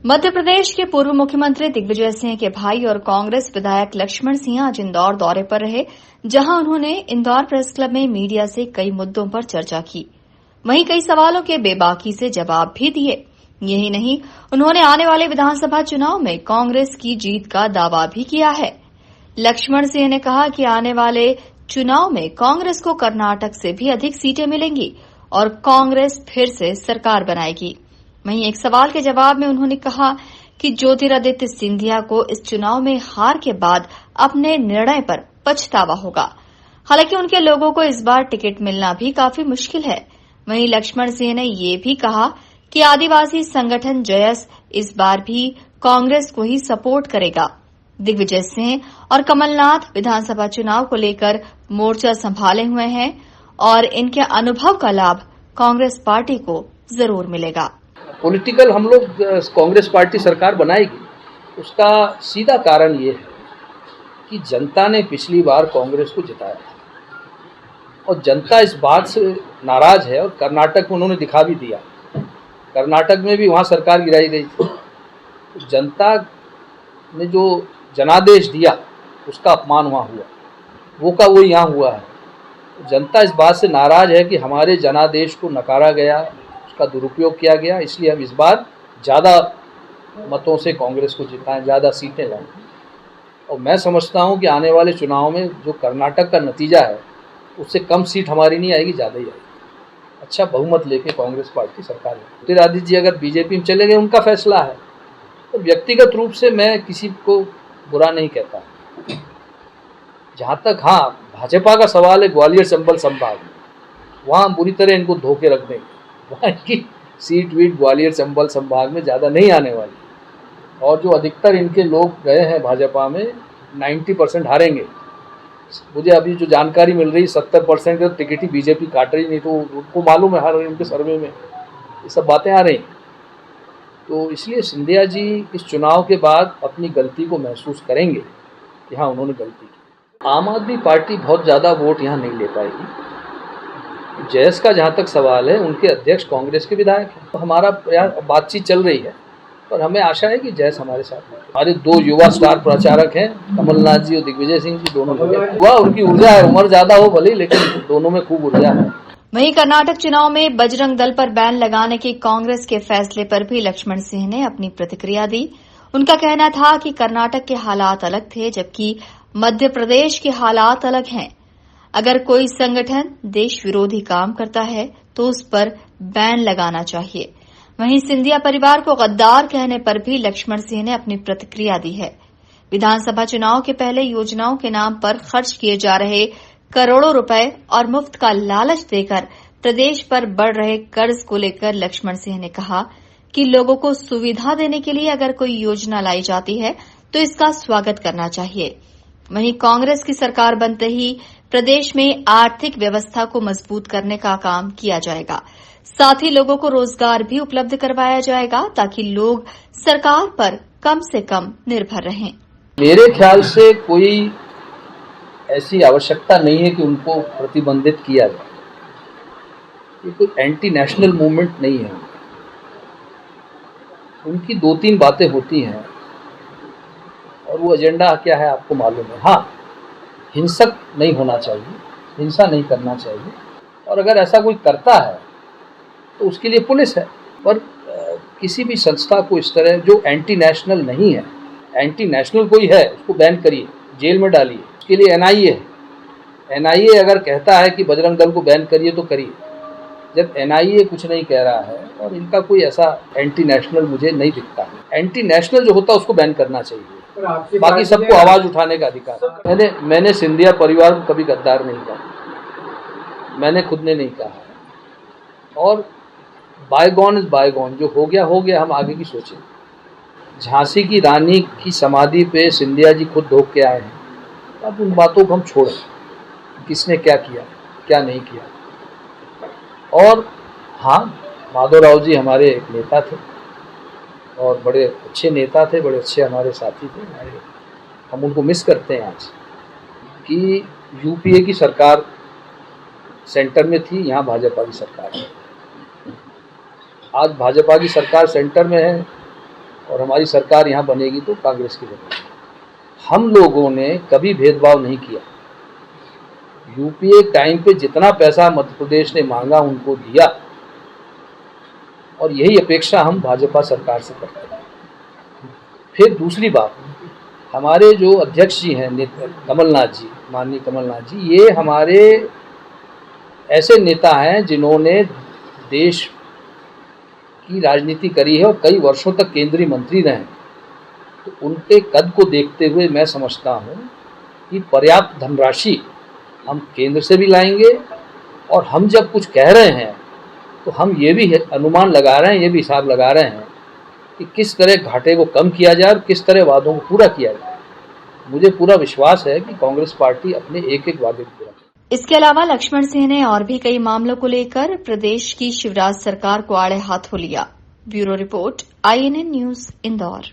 मध्य प्रदेश के पूर्व मुख्यमंत्री दिग्विजय सिंह के भाई और कांग्रेस विधायक लक्ष्मण सिंह आज इंदौर दौरे पर रहे, जहां उन्होंने इंदौर प्रेस क्लब में मीडिया से कई मुद्दों पर चर्चा की। वहीं कई सवालों के बेबाकी से जवाब भी दिए। यही नहीं, उन्होंने आने वाले विधानसभा चुनाव में कांग्रेस की जीत का दावा भी किया है। लक्ष्मण सिंह ने कहा कि आने वाले चुनाव में कांग्रेस को कर्नाटक से भी अधिक सीटें मिलेंगी और कांग्रेस फिर से सरकार बनाएगी। वहीं एक सवाल के जवाब में उन्होंने कहा कि ज्योतिरादित्य सिंधिया को इस चुनाव में हार के बाद अपने निर्णय पर पछतावा होगा। हालांकि उनके लोगों को इस बार टिकट मिलना भी काफी मुश्किल है। वहीं लक्ष्मण सिंह ने ये भी कहा कि आदिवासी संगठन जयस इस बार भी कांग्रेस को ही सपोर्ट करेगा। दिग्विजय सिंह और कमलनाथ विधानसभा चुनाव को लेकर मोर्चा संभाले हुए हैं और इनके अनुभव का लाभ कांग्रेस पार्टी को जरूर मिलेगा। पॉलिटिकल हम लोग कांग्रेस पार्टी सरकार बनाएगी, उसका सीधा कारण ये है कि जनता ने पिछली बार कांग्रेस को जिताया और जनता इस बात से नाराज है और कर्नाटक में उन्होंने दिखा भी दिया। कर्नाटक में भी वहाँ सरकार गिराई गई थी। तो जनता ने जो जनादेश दिया उसका अपमान वहाँ हुआ, वो का वो यहाँ हुआ है। तो जनता इस बात से नाराज है कि हमारे जनादेश को नकारा गया, उसका दुरुपयोग किया गया, इसलिए हम इस बार ज़्यादा मतों से कांग्रेस को जिताएं, ज़्यादा सीटें लाएं। और मैं समझता हूं कि आने वाले चुनाव में जो कर्नाटक का नतीजा है उससे कम सीट हमारी नहीं आएगी, ज़्यादा ही आएगी। अच्छा बहुमत लेके कांग्रेस पार्टी सरकार है। ज्योतिरादित्य जी अगर बीजेपी में चले गए, उनका फैसला है। तो व्यक्तिगत रूप से मैं किसी को बुरा नहीं कहता। जहाँ तक भाजपा का सवाल है, ग्वालियर चंबल संभाग में वहाँ बुरी तरह इनको धोखे रख देंगे। वहाँ की सीट वीट ग्वालियर चंबल संभाग में ज़्यादा नहीं आने वाली और जो अधिकतर इनके लोग गए हैं भाजपा में 90% हारेंगे। मुझे अभी जो जानकारी मिल रही 70% के टिकट ही बीजेपी काट रही, नहीं तो उनको मालूम है हर उनके सर्वे में ये सब बातें आ रही। तो इसलिए सिंधिया जी इस चुनाव के बाद अपनी गलती को महसूस करेंगे कि हाँ उन्होंने गलती की। आम आदमी पार्टी बहुत ज़्यादा वोट यहाँ नहीं ले पाएगी। जयस का जहाँ तक सवाल है, उनके अध्यक्ष कांग्रेस के विधायक हैं। तो हमारा बातचीत चल रही है और हमें आशा है कि जयस हमारे साथ है। हमारे दो युवा स्टार प्रचारक हैं, कमलनाथ जी और दिग्विजय सिंह जी, दोनों युवा। उनकी ऊर्जा है, उम्र ज्यादा हो भले, लेकिन दोनों में खूब ऊर्जा है। वहीं कर्नाटक चुनाव में बजरंग दल पर बैन लगाने के कांग्रेस के फैसले पर भी लक्ष्मण सिंह ने अपनी प्रतिक्रिया दी। उनका कहना था कि कर्नाटक के हालात अलग थे, जबकि मध्य प्रदेश के हालात अलग हैं। अगर कोई संगठन देश विरोधी काम करता है तो उस पर बैन लगाना चाहिए। वहीं सिंधिया परिवार को गद्दार कहने पर भी लक्ष्मण सिंह ने अपनी प्रतिक्रिया दी है। विधानसभा चुनाव के पहले योजनाओं के नाम पर खर्च किए जा रहे करोड़ों रुपए और मुफ्त का लालच देकर प्रदेश पर बढ़ रहे कर्ज को लेकर लक्ष्मण सिंह ने कहा कि लोगों को सुविधा देने के लिए अगर कोई योजना लाई जाती है तो इसका स्वागत करना चाहिए। वहीं कांग्रेस की सरकार बनते ही प्रदेश में आर्थिक व्यवस्था को मजबूत करने का काम किया जाएगा। साथ ही लोगों को रोजगार भी उपलब्ध करवाया जाएगा ताकि लोग सरकार पर कम से कम निर्भर रहें। मेरे ख्याल से कोई ऐसी आवश्यकता नहीं है कि उनको प्रतिबंधित किया जाए। ये कोई एंटी नेशनल मूवमेंट नहीं है। उनकी 2-3 बातें होती हैं और वो एजेंडा क्या है आपको मालूम है। हाँ, हिंसक नहीं होना चाहिए, हिंसा नहीं करना चाहिए, और अगर ऐसा कोई करता है तो उसके लिए पुलिस है। पर किसी भी संस्था को इस तरह जो एंटी नेशनल नहीं है, एंटी नेशनल कोई है उसको बैन करिए, जेल में डालिए। उसके लिए एनआईए है। एनआईए अगर कहता है कि बजरंग दल को बैन करिए तो करिए। जब एनआईए कुछ नहीं कह रहा है और इनका कोई ऐसा एंटी नेशनल मुझे नहीं दिखता है। एंटी नेशनल जो होता है उसको बैन करना चाहिए, बाकी सबको आवाज उठाने का अधिकार। मैंने सिंधिया परिवार को कभी गद्दार नहीं कहा, मैंने खुद ने नहीं कहा। और बायगॉन इज बायगॉन, जो हो गया, हम आगे की सोचें। झांसी की रानी की समाधि पे सिंधिया जी खुद ढोक के आए हैं। अब उन बातों को हम छोड़ें, किसने क्या किया क्या नहीं किया। और हाँ, माधवराव जी हमारे एक नेता थे और बड़े अच्छे नेता थे, बड़े अच्छे हमारे साथी थे। हम उनको मिस करते हैं आज कि यूपीए की सरकार सेंटर में थी, यहाँ भाजपा की सरकार है। आज भाजपा की सरकार सेंटर में है और हमारी सरकार यहाँ बनेगी तो कांग्रेस की बनेगी। हम लोगों ने कभी भेदभाव नहीं किया। यूपीए टाइम पे जितना पैसा मध्य प्रदेश ने मांगा उनको दिया, और यही अपेक्षा हम भाजपा सरकार से करते हैं। फिर दूसरी बात, हमारे जो अध्यक्ष जी हैं कमलनाथ जी, माननीय कमलनाथ जी, ये हमारे ऐसे नेता हैं जिन्होंने देश की राजनीति करी है और कई वर्षों तक केंद्रीय मंत्री रहे। तो उनके कद को देखते हुए मैं समझता हूँ कि पर्याप्त धनराशि हम केंद्र से भी लाएंगे, और हम जब कुछ कह रहे हैं तो हम ये भी अनुमान लगा रहे हैं, ये भी हिसाब लगा रहे हैं कि किस तरह घाटे को कम किया जाए और किस तरह वादों को पूरा किया जाए। मुझे पूरा विश्वास है कि कांग्रेस पार्टी अपने एक एक वादे को पूरा करेगी। इसके अलावा लक्ष्मण सिंह ने और भी कई मामलों को लेकर प्रदेश की शिवराज सरकार को आड़े हाथों लिया। Bureau report, INN news, Indore.